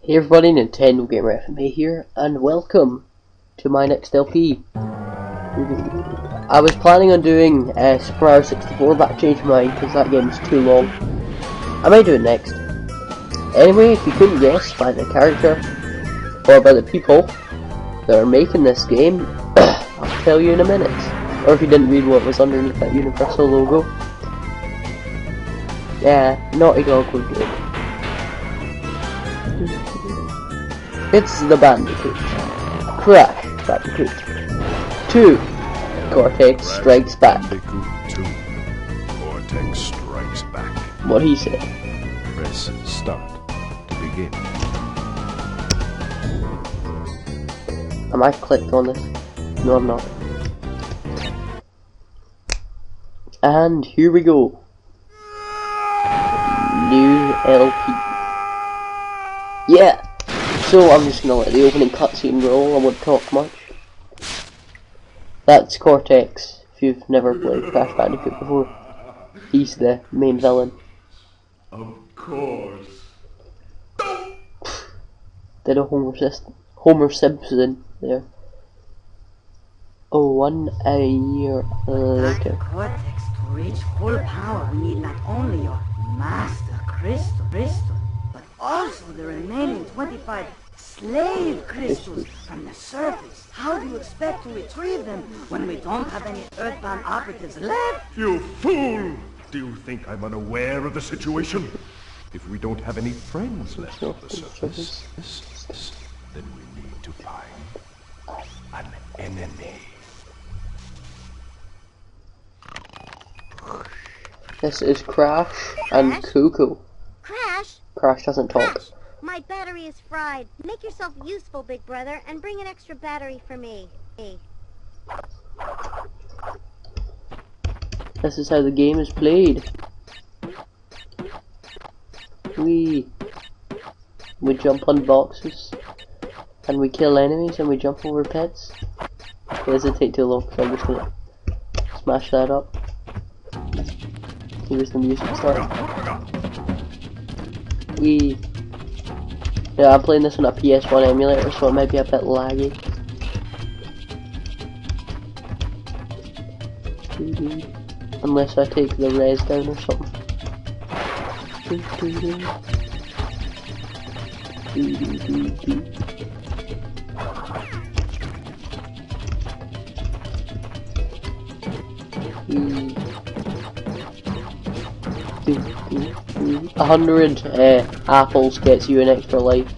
Hey everybody, Nintendo Gamer FMA here, and welcome to my next LP. I was planning on doing Super Mario 64, but I changed my mind because that game's too long. I might do it next. Anyway, if you couldn't guess by the character, or by the people that are making this game, I'll tell you in a minute. Or if you didn't read what was underneath that Universal logo. Yeah, Naughty Dog would do it. It's the Bandicoot. Crash Bandicoot 2. Cortex Strikes Back. Bandicoot 2. Cortex Strikes Back. What he said. Press start to begin. Am I clicked on this? No, I'm not. And here we go. New LP. Yeah! So I'm just gonna let the opening cutscene roll, I won't talk much. That's Cortex, if you've never played Crash Bandicoot before. He's the main villain. Of course. Did a Homer Simpson there. Oh, 1 year later. Cortex, to reach full power, we need not only your master crystal, but also the remaining 25 slave crystals from the surface. How do you expect to retrieve them when we don't have any earthbound operatives left? You fool! Do you think I'm unaware of the situation? If we don't have any friends left on the surface, then we need to find an enemy. This is Crash and Coco. Crash? Crash doesn't talk. Crash! My battery is fried. Make yourself useful, big brother, and bring an extra battery for me. This is how the game is played. We jump on boxes, and we kill enemies, and we jump over pits. It doesn't take too long, so I'm just gonna smash that up. Here's the music start. Yeah, I'm playing this on a PS1 emulator, so it might be a bit laggy. Unless I take the res down or something. A 100 apples gets you an extra life.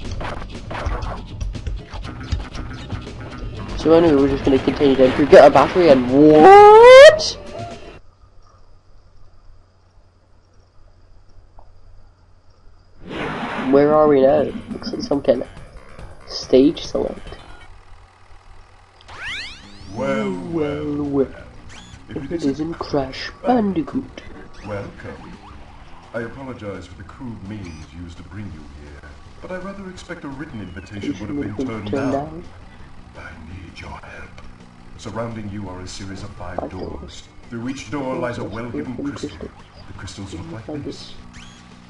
So anyway, we're just going to continue down through, get our battery, and what? Where are we now? Looks like some kind of stage select. Well. If it isn't Crash Bandicoot. Welcome. I apologize for the crude means used to bring you here, but I rather expect a written invitation would have been turned down. I need your help. Surrounding you are a series of 5 doors. Through each door lies a well-hidden crystal. The crystals look like this.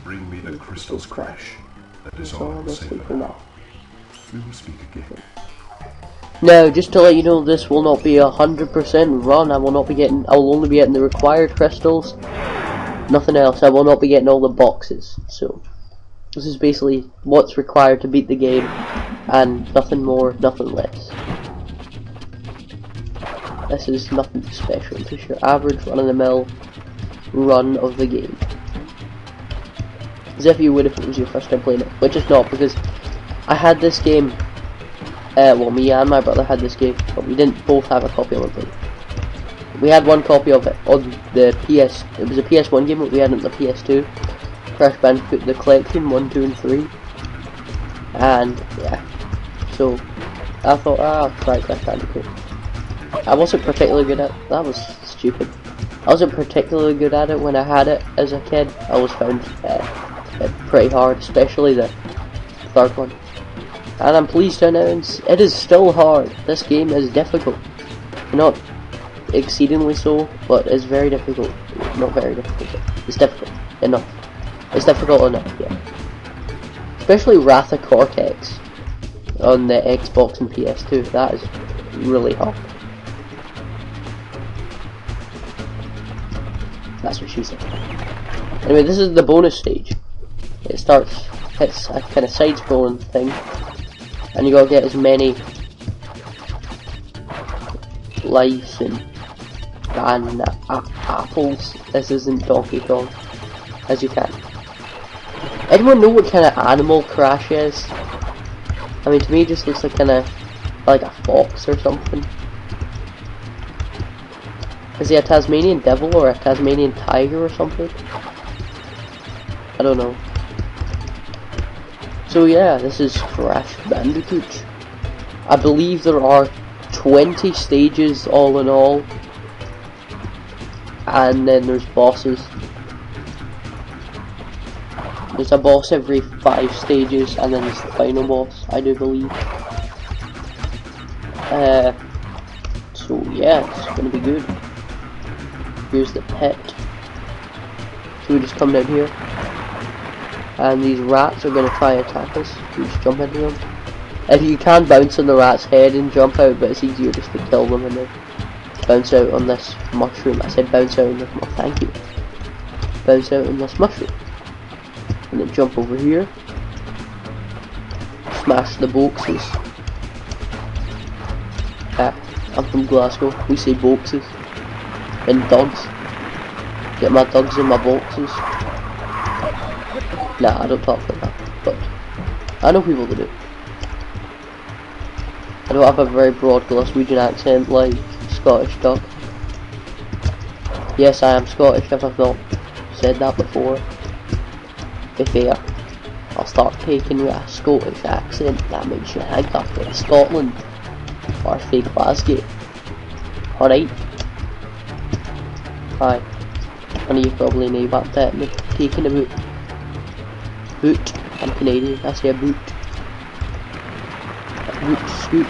Bring me the crystals, Crash. That is all I'll say for now. We will speak again. Now, just to let you know, this will not be 100% run. I will only be getting the required crystals. Nothing else. I will not be getting all the boxes. So, this is basically what's required to beat the game, and nothing more, nothing less. This is nothing special. Just your average run-of-the-mill run of the game. As if you would if it was your first time playing it, which is not, because I had this game. Well, me and my brother had this game, but we didn't both have a copy of it. We had one copy of it on the PS. It was a PS1 game, but we had it on the PS2. Crash Bandicoot: The Collection 1, 2, and 3. And yeah, so I thought, try Crash Bandicoot. I wasn't particularly good at it. That was stupid. I wasn't particularly good at it when I had it as a kid. I always found it pretty hard, especially the third one. And I'm pleased to announce it is still hard. This game is difficult. Not exceedingly so, but it's very difficult. Not very difficult, but it's difficult enough. It's difficult enough, yeah. Especially Wrath of Cortex on the Xbox and PS2. That is really hot. That's what she said. Anyway, this is the bonus stage. It starts, it's a kind of side-scrolling thing, and you gotta get as many lives and apples, this isn't Donkey Kong, as you can. Anyone know what kind of animal Crash is? I mean, to me it just looks like kind of like a fox or something. Is he a Tasmanian devil or a Tasmanian tiger or something? I don't know. So yeah, this is Crash Bandicoot. I believe there are 20 stages all in all. And then there's bosses. There's a boss every 5 stages, and then there's the final boss, I do believe. So yeah, it's gonna be good. Here's the pit. So we just come down here, and these rats are gonna try and attack us. We just jump into them. If you can bounce on the rat's head and jump out, but it's easier just to kill them and then bounce out on this mushroom. I said bounce out on this mushroom. Thank you. Bounce out on this mushroom. And then jump over here. Smash the boxes. I'm from Glasgow. We say boxes. And dogs. Get my dogs in my boxes. Nah, I don't talk like that. But I know people that do. I don't have a very broad Glaswegian accent like Scottish duck. Yes, I am Scottish if I've not said that before. If I'll start taking you a Scottish accent, that makes you think I've been to Scotland or fake Glasgow. Alright. Hi. I know you probably know about that. I'm taking a boot. Boot. I'm Canadian. I say a boot. Boot, scoot.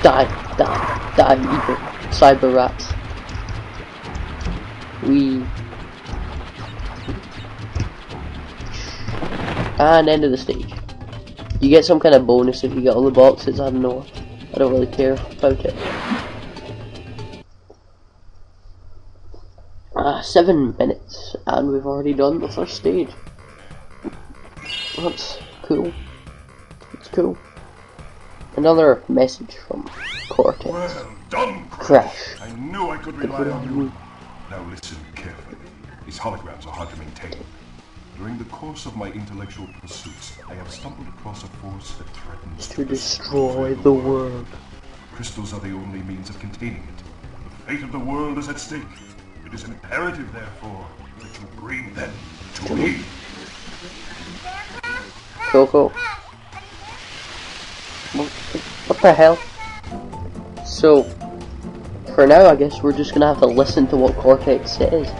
Die, die, die, evil. Cyber rats. And end of the stage. You get some kind of bonus if you get all the boxes. I don't know. I don't really care about it. 7 minutes, and we've already done the first stage. That's cool. It's cool. Another message from Cortex. Well done, Crash. I knew I could rely on you. Now listen carefully. These holograms are hard to maintain. During the course of my intellectual pursuits, I have stumbled across a force that threatens To destroy the world. Crystals are the only means of containing it. The fate of the world is at stake. It is imperative, therefore, that you bring them to me. Coco. What the hell? So, for now I guess we're just gonna have to listen to what Cortex says.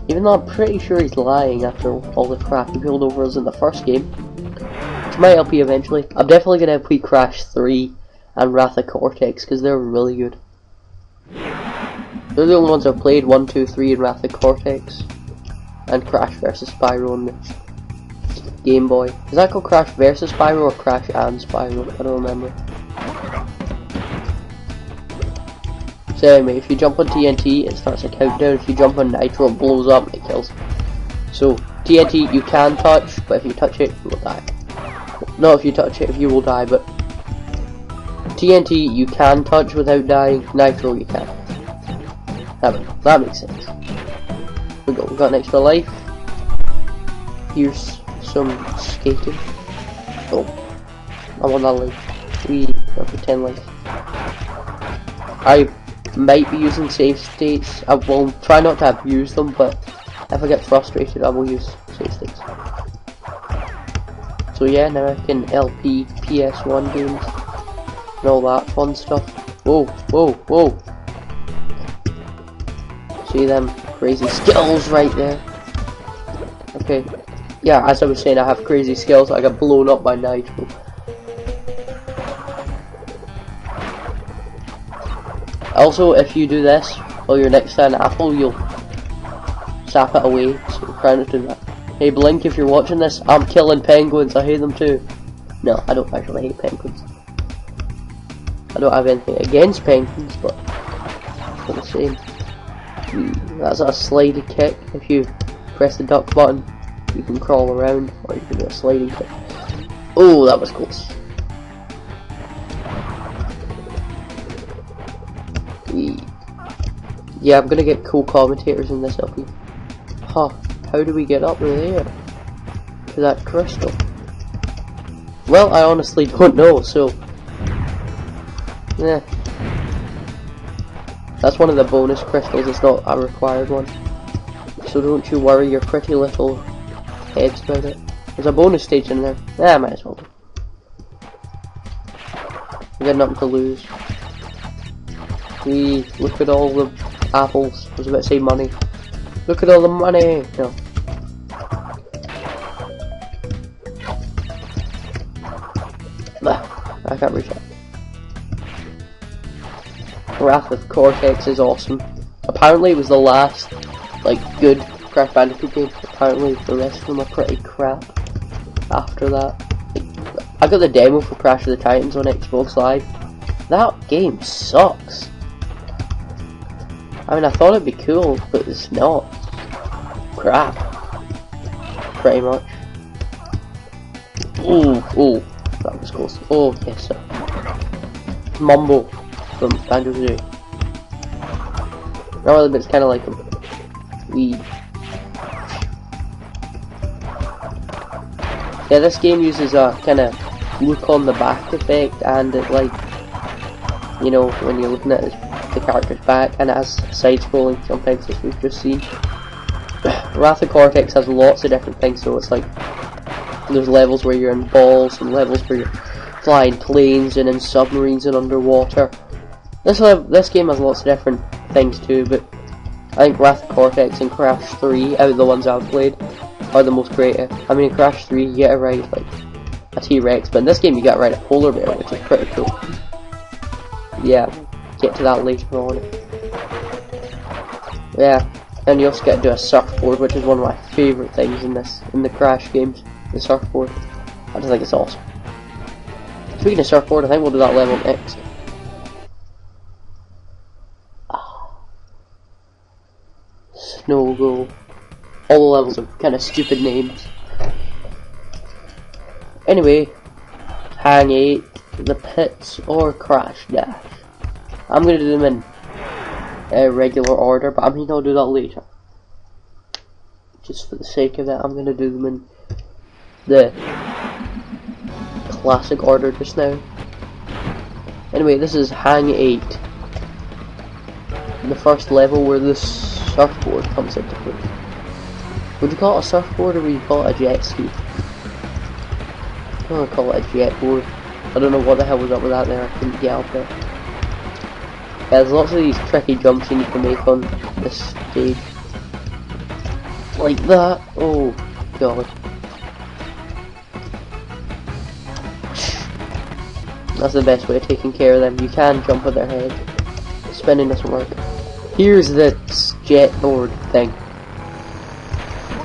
Even though I'm pretty sure he's lying after all the crap he pulled over us in the first game. Which might help you eventually. I'm definitely gonna play Crash 3 and Wrath of Cortex because they're really good. They're the only ones I've played, 1, 2, 3 and Wrath of Cortex. And Crash vs. Spyro on the Game Boy. Is that called Crash vs. Spyro or Crash and Spyro? I don't remember. So anyway, if you jump on TNT, it starts a countdown. If you jump on Nitro, it blows up and it kills. So, TNT you can touch, but if you touch it, you will die. No, if you touch it, you will die, but TNT you can touch without dying, Nitro you can't. That makes sense. We got an extra life. Here's some skating. Oh, I'm on that life. We got 10 life. I might be using save states. I will try not to abuse them, but if I get frustrated I will use save states. So yeah, now I can LP PS1 games and all that fun stuff. Whoa, whoa, whoa. See them crazy skills right there. Okay. Yeah, as I was saying, I have crazy skills. I got blown up by Nitro. Also, if you do this while you're next to an apple, you'll sap it away, so try not to do that. Hey Blink, if you're watching this, I'm killing penguins. I hate them too. No, I don't actually hate penguins. I don't have anything against penguins, but they're the same. That's a slidey kick. If you press the duck button, you can crawl around, or you can do a sliding kick. Oh, that was close. Yeah, I'm gonna get cool commentators in this LP. Huh, how do we get up there? To that crystal? Well, I honestly don't know, so... yeah. That's one of the bonus crystals, it's not a required one. So don't you worry your pretty little heads about it. There's a bonus stage in there. I might as well do. I got nothing to lose. Look at all the apples. I was about to say money. Look at all the money! No. I can't reach that. Wrath of Cortex is awesome. Apparently it was the last, like, good Crash Bandicoot game. Apparently the rest of them are pretty crap after that. Like, I got the demo for Crash of the Titans on Xbox Live. That game sucks. I mean, I thought it'd be cool, but it's not. Crap. Pretty much. Oh, that was close. Oh, yes, sir. Mumbo from Bandicoot. Now it's kind of like him. Yeah, this game uses a kind of look on the back effect, and it, like, you know, when you're looking at the character's back, and it has side-scrolling sometimes, as we've just seen. Wrath of Cortex has lots of different things, so it's like there's levels where you're in balls, and levels where you're flying planes, and in submarines, and underwater. This game has lots of different things too, but I think Wrath of Cortex and Crash 3, out of the ones I've played, are the most creative. I mean, in Crash 3 you get to ride like a T-Rex, but in this game you get to ride a polar bear, which is pretty cool. Yeah, get to that later on. Yeah, and you also get to do a surfboard, which is one of my favourite things in the Crash games, the surfboard. I just think it's awesome. Speaking of surfboard, I think we'll do that level next. Snow Go. All the levels are kind of stupid names. Anyway, Hang 8, the Pits, or Crash Dash. I'm gonna do them in regular order, but I mean I'll do that later. Just for the sake of it, I'm gonna do them in the classic order just now. Anyway, this is Hang 8. The first level where the surfboard comes into play. Would you call it a surfboard or would you call it a jet ski? I'm gonna call it a jet board. I don't know what the hell was up with that there, I couldn't get up there. Yeah, there's lots of these tricky jumps you need to make on this stage. Like that. Oh god. That's the best way of taking care of them. You can jump at their head. Spinning doesn't work. Here's the jet board thing.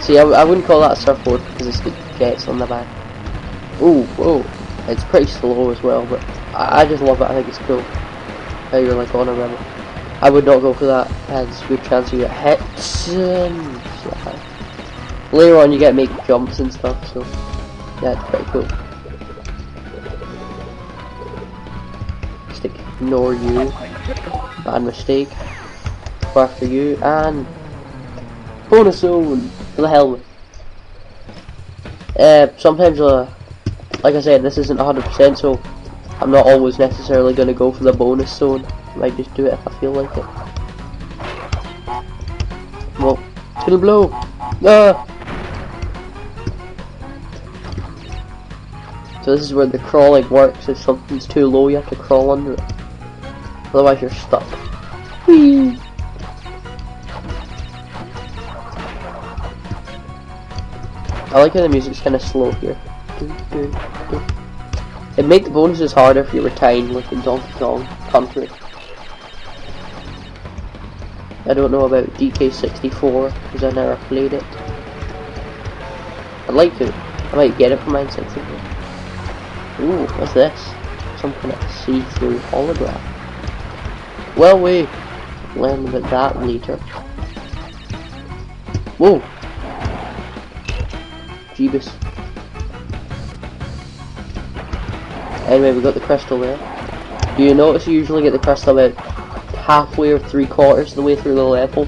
See, I wouldn't call that a surfboard because it's the jets on the back. Ooh, whoa. It's pretty slow as well, but I just love it. I think it's cool. How you're like on a river. I would not go for that. There's a good chance you get hit. Later on you get to make jumps and stuff, so yeah, it's pretty cool. Just ignore you. Bad mistake. Go after you, and bonus zone for the helmet. Sometimes, like I said, this isn't 100%, so I'm not always necessarily going to go for the bonus zone. I might just do it if I feel like it. Well, it's gonna blow. Ah! So this is where the crawling works. If something's too low, you have to crawl under it. Otherwise, you're stuck. Whee! I like how the music's kind of slow here. It'd make the bonuses harder if you were timed like in Donkey Kong Country. I don't know about DK64 because I never played it. like to. I might get it for mine since. Ooh, what's this? Some kind of see-through hologram. Well, we learn about that later. Whoa! Jeebus. Anyway, we got the crystal there. Do you notice you usually get the crystal about halfway or 3/4 of the way through the level?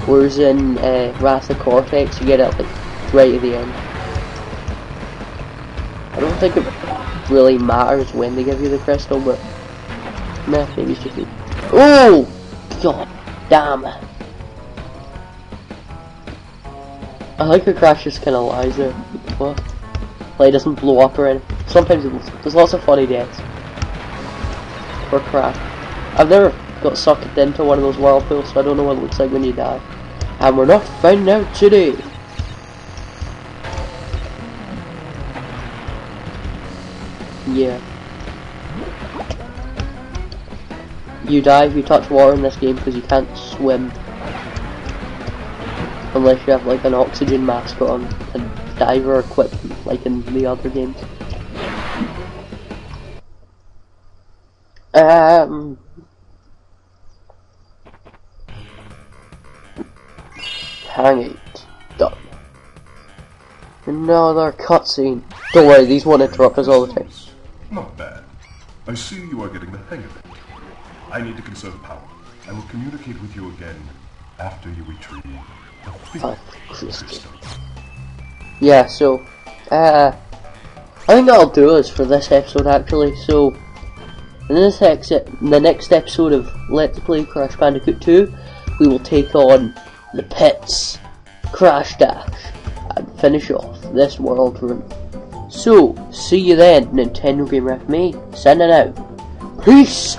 Whereas in Wrath of Cortex, you get it like right at the end. I don't think it really matters when they give you the crystal, but nah, maybe it's just me. Oh! God damn it. I like how Crash just kinda lies there. What? Like it doesn't blow up or anything. Sometimes there's lots of funny deaths. For Crash. I've never got sucked into one of those whirlpools, so I don't know what it looks like when you die. And we're not finding out today. Yeah. You die if you touch water in this game because you can't swim. Unless you have like an oxygen mask on and diver equipment like in the other games. Hang it. Done. Another cutscene. Don't worry, these won't interrupt us all the time. Not bad. I see you are getting the hang of it. I need to conserve power. I will communicate with you again after you retrieve the fifth crystal. Yeah, so, I think that'll do us for this episode actually. So, in the next episode of Let's Play Crash Bandicoot 2, we will take on the pits, Crash Dash, and finish off this world room. So, see you then, Nintendo Gamer FME, signing out. Peace!